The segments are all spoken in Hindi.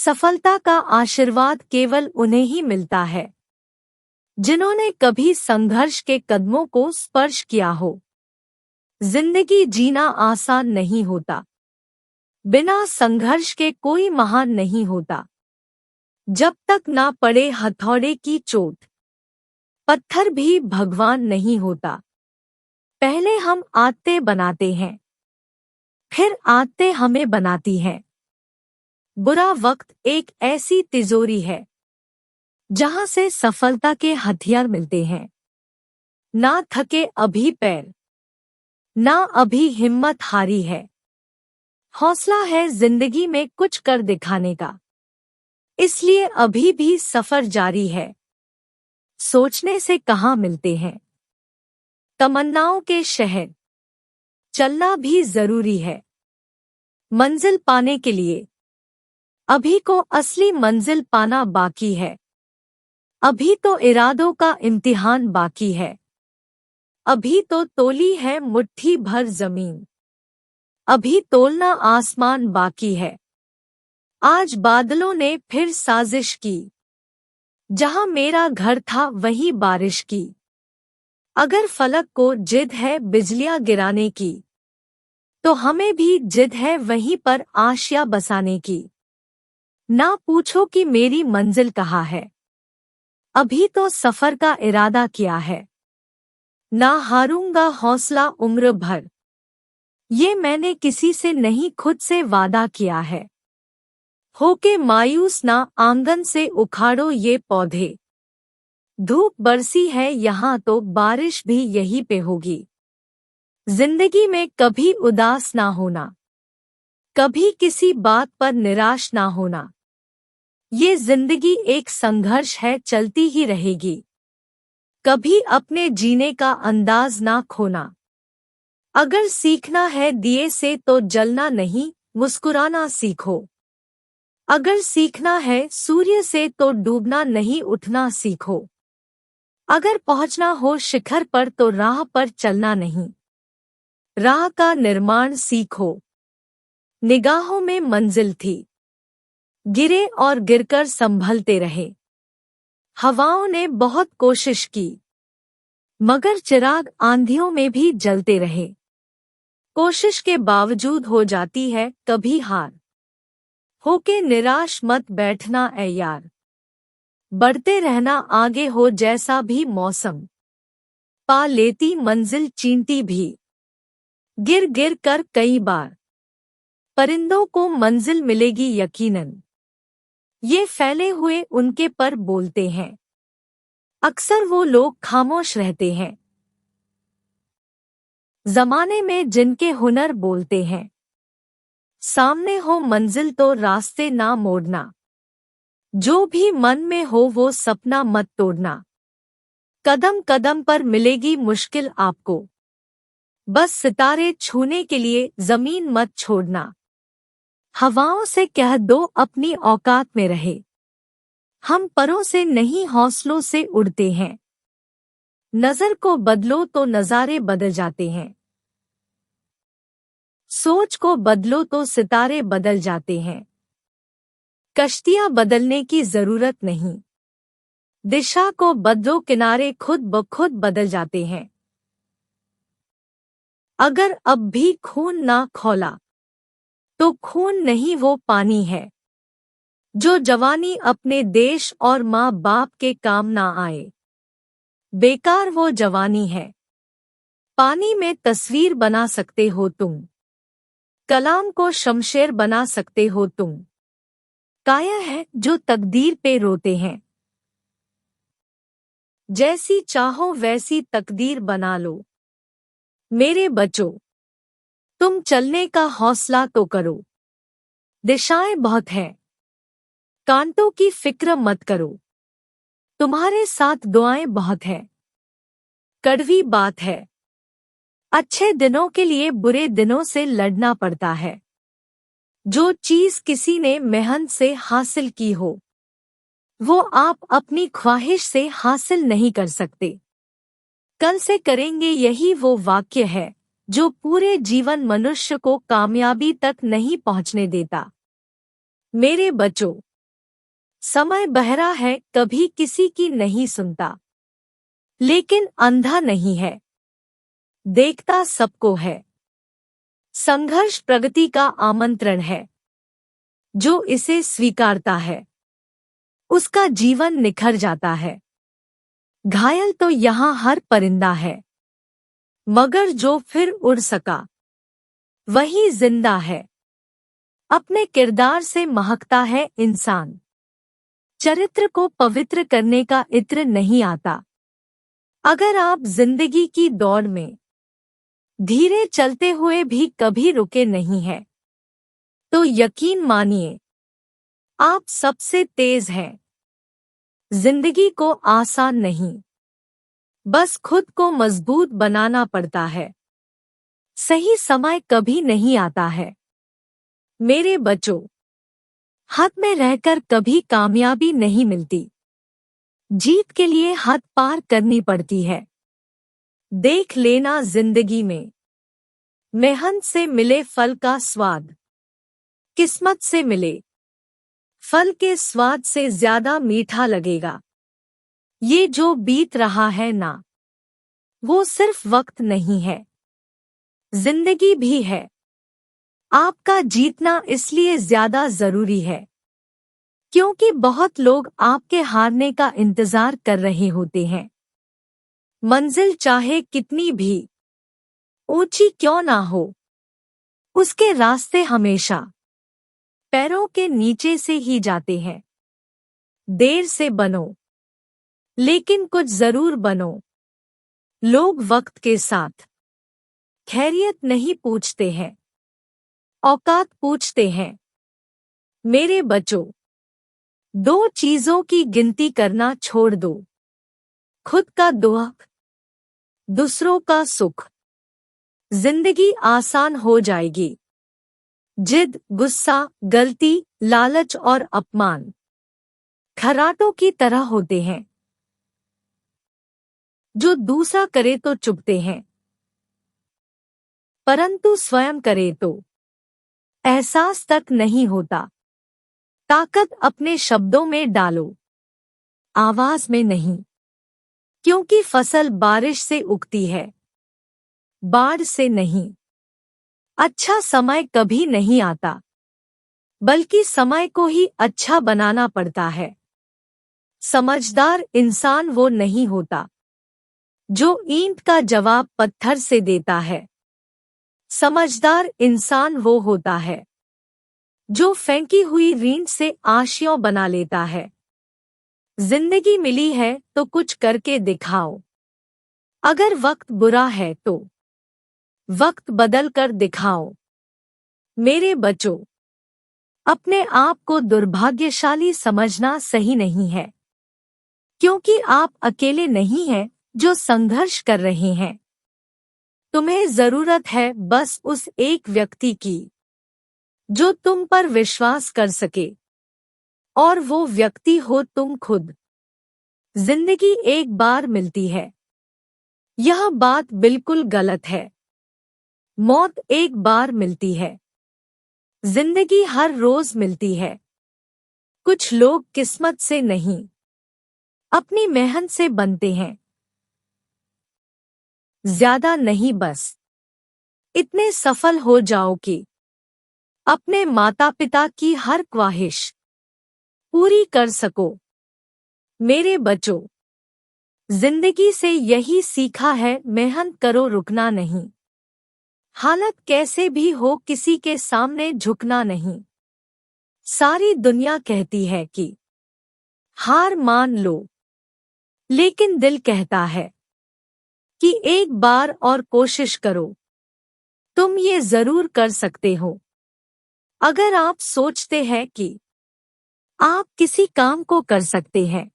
सफलता का आशीर्वाद केवल उन्हें ही मिलता है जिन्होंने कभी संघर्ष के कदमों को स्पर्श किया हो। जिंदगी जीना आसान नहीं होता। बिना संघर्ष के कोई महान नहीं होता। जब तक ना पड़े हथौड़े की चोट, पत्थर भी भगवान नहीं होता। पहले हम आदतें बनाते हैं, फिर आदतें हमें बनाती हैं। बुरा वक्त एक ऐसी तिजोरी है जहां से सफलता के हथियार मिलते हैं। ना थके अभी पैर, ना अभी हिम्मत हारी है। हौसला है जिंदगी में कुछ कर दिखाने का, इसलिए अभी भी सफर जारी है। सोचने से कहाँ मिलते हैं तमन्नाओं के शहर, चलना भी जरूरी है मंजिल पाने के लिए। अभी को असली मंजिल पाना बाकी है। अभी तो इरादों का इम्तिहान बाकी है। अभी तो तोली है मुट्ठी भर जमीन, अभी तोलना आसमान बाकी है। आज बादलों ने फिर साजिश की, जहां मेरा घर था वहीं बारिश की। अगर फलक को जिद है बिजलियां गिराने की, तो हमें भी जिद है वहीं पर आशिया बसाने की। ना पूछो कि मेरी मंजिल कहाँ है, अभी तो सफर का इरादा किया है। ना हारूंगा हौसला उम्र भर, ये मैंने किसी से नहीं खुद से वादा किया है। होके मायूस ना आंगन से उखाड़ो ये पौधे, धूप बरसी है यहाँ तो बारिश भी यहीं पे होगी। जिंदगी में कभी उदास ना होना, कभी किसी बात पर निराश ना होना। ये जिंदगी एक संघर्ष है, चलती ही रहेगी। कभी अपने जीने का अंदाज ना खोना। अगर सीखना है दिए से तो जलना नहीं, मुस्कुराना सीखो। अगर सीखना है सूर्य से तो डूबना नहीं, उठना सीखो। अगर पहुंचना हो शिखर पर तो राह पर चलना नहीं, राह का निर्माण सीखो। निगाहों में मंजिल थी, गिरे और गिरकर संभलते रहे। हवाओं ने बहुत कोशिश की, मगर चिराग आंधियों में भी जलते रहे। कोशिश के बावजूद हो जाती है कभी हार, होके निराश मत बैठना ऐ यार। बढ़ते रहना आगे हो जैसा भी मौसम, पा लेती मंजिल चींटी भी। गिर गिर कर कई बार परिंदों को मंजिल मिलेगी यकीनन, ये फैले हुए उनके पर बोलते हैं। अक्सर वो लोग खामोश रहते हैं जमाने में जिनके हुनर बोलते हैं। सामने हो मंजिल तो रास्ते ना मोड़ना, जो भी मन में हो वो सपना मत तोड़ना। कदम कदम पर मिलेगी मुश्किल आपको, बस सितारे छूने के लिए जमीन मत छोड़ना। हवाओं से कह दो अपनी औकात में रहे, हम परों से नहीं हौसलों से उड़ते हैं। नजर को बदलो तो नजारे बदल जाते हैं, सोच को बदलो तो सितारे बदल जाते हैं। कश्तियां बदलने की जरूरत नहीं, दिशा को बदलो किनारे खुद ब खुद बदल जाते हैं। अगर अब भी खून ना खौला तो खून नहीं वो पानी है, जो जवानी अपने देश और माँ बाप के काम ना आए, बेकार वो जवानी है। पानी में तस्वीर बना सकते हो तुम, कलाम को शमशेर बना सकते हो तुम। काया है जो तकदीर पे रोते हैं, जैसी चाहो वैसी तकदीर बना लो। मेरे बच्चों, तुम चलने का हौसला तो करो। दिशाएं बहुत हैं, कांटों की फिक्र मत करो। तुम्हारे साथ दुआएं बहुत है। कड़वी बात है, अच्छे दिनों के लिए बुरे दिनों से लड़ना पड़ता है। जो चीज किसी ने मेहनत से हासिल की हो, वो आप अपनी ख्वाहिश से हासिल नहीं कर सकते। कल से करेंगे यही वो वाक्य है जो पूरे जीवन मनुष्य को कामयाबी तक नहीं पहुंचने देता। मेरे बच्चों, समय बहरा है, कभी किसी की नहीं सुनता, लेकिन अंधा नहीं है, देखता सबको है। संघर्ष प्रगति का आमंत्रण है, जो इसे स्वीकारता है उसका जीवन निखर जाता है। घायल तो यहाँ हर परिंदा है, मगर जो फिर उड़ सका वही जिंदा है। अपने किरदार से महकता है इंसान, चरित्र को पवित्र करने का इत्र नहीं आता। अगर आप जिंदगी की दौड़ में धीरे चलते हुए भी कभी रुके नहीं हैं, तो यकीन मानिए आप सबसे तेज हैं। जिंदगी को आसान नहीं, बस खुद को मजबूत बनाना पड़ता है। सही समय कभी नहीं आता है। मेरे बच्चों, हद में रहकर कभी कामयाबी नहीं मिलती, जीत के लिए हद पार करनी पड़ती है। देख लेना जिंदगी में मेहनत से मिले फल का स्वाद, किस्मत से मिले फल के स्वाद से ज्यादा मीठा लगेगा। ये जो बीत रहा है ना, वो सिर्फ वक्त नहीं है, जिंदगी भी है। आपका जीतना इसलिए ज्यादा जरूरी है क्योंकि बहुत लोग आपके हारने का इंतजार कर रहे होते हैं। मंजिल चाहे कितनी भी ऊंची क्यों ना हो, उसके रास्ते हमेशा पैरों के नीचे से ही जाते हैं। देर से बनो, लेकिन कुछ जरूर बनो। लोग वक्त के साथ खैरियत नहीं पूछते हैं, औकात पूछते हैं। मेरे बच्चों, दो चीजों की गिनती करना छोड़ दो, खुद का दुख, दूसरों का सुख। जिंदगी आसान हो जाएगी। जिद, गुस्सा, गलती, लालच और अपमान खर्राटों की तरह होते हैं, जो दूसरा करे तो चुभते हैं, परंतु स्वयं करे तो एहसास तक नहीं होता। ताकत अपने शब्दों में डालो, आवाज में नहीं, क्योंकि फसल बारिश से उगती है, बाढ़ से नहीं। अच्छा समय कभी नहीं आता, बल्कि समय को ही अच्छा बनाना पड़ता है। समझदार इंसान वो नहीं होता जो ईंट का जवाब पत्थर से देता है। समझदार इंसान वो होता है जो फेंकी हुई रींट से आशियों बना लेता है। जिंदगी मिली है तो कुछ करके दिखाओ। अगर वक्त बुरा है तो वक्त बदल कर दिखाओ। मेरे बच्चों, अपने आप को दुर्भाग्यशाली समझना सही नहीं है, क्योंकि आप अकेले नहीं हैं जो संघर्ष कर रहे हैं। तुम्हें जरूरत है बस उस एक व्यक्ति की जो तुम पर विश्वास कर सके, और वो व्यक्ति हो तुम खुद। जिंदगी एक बार मिलती है, यह बात बिल्कुल गलत है। मौत एक बार मिलती है, जिंदगी हर रोज मिलती है। कुछ लोग किस्मत से नहीं, अपनी मेहनत से बनते हैं। ज्यादा नहीं, बस इतने सफल हो जाओ कि अपने माता पिता की हर ख्वाहिश पूरी कर सको। मेरे बच्चों, जिंदगी से यही सीखा है, मेहनत करो, रुकना नहीं। हालत कैसे भी हो, किसी के सामने झुकना नहीं। सारी दुनिया कहती है कि हार मान लो, लेकिन दिल कहता है कि एक बार और कोशिश करो। तुम ये जरूर कर सकते हो। अगर आप सोचते हैं कि आप किसी काम को कर सकते हैं,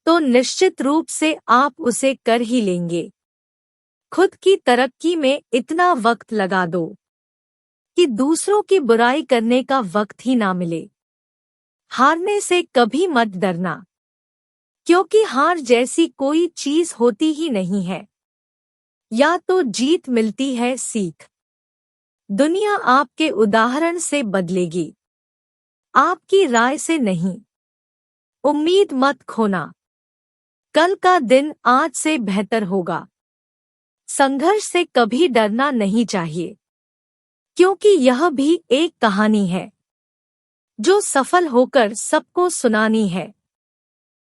तो निश्चित रूप से आप उसे कर ही लेंगे। खुद की तरक्की में इतना वक्त लगा दो कि दूसरों की बुराई करने का वक्त ही ना मिले। हारने से कभी मत डरना, क्योंकि हार जैसी कोई चीज होती ही नहीं है। या तो जीत मिलती है सीख। दुनिया आपके उदाहरण से बदलेगी, आपकी राय से नहीं। उम्मीद मत खोना। कल का दिन आज से बेहतर होगा। संघर्ष से कभी डरना नहीं चाहिए, क्योंकि यह भी एक कहानी है जो सफल होकर सबको सुनानी है।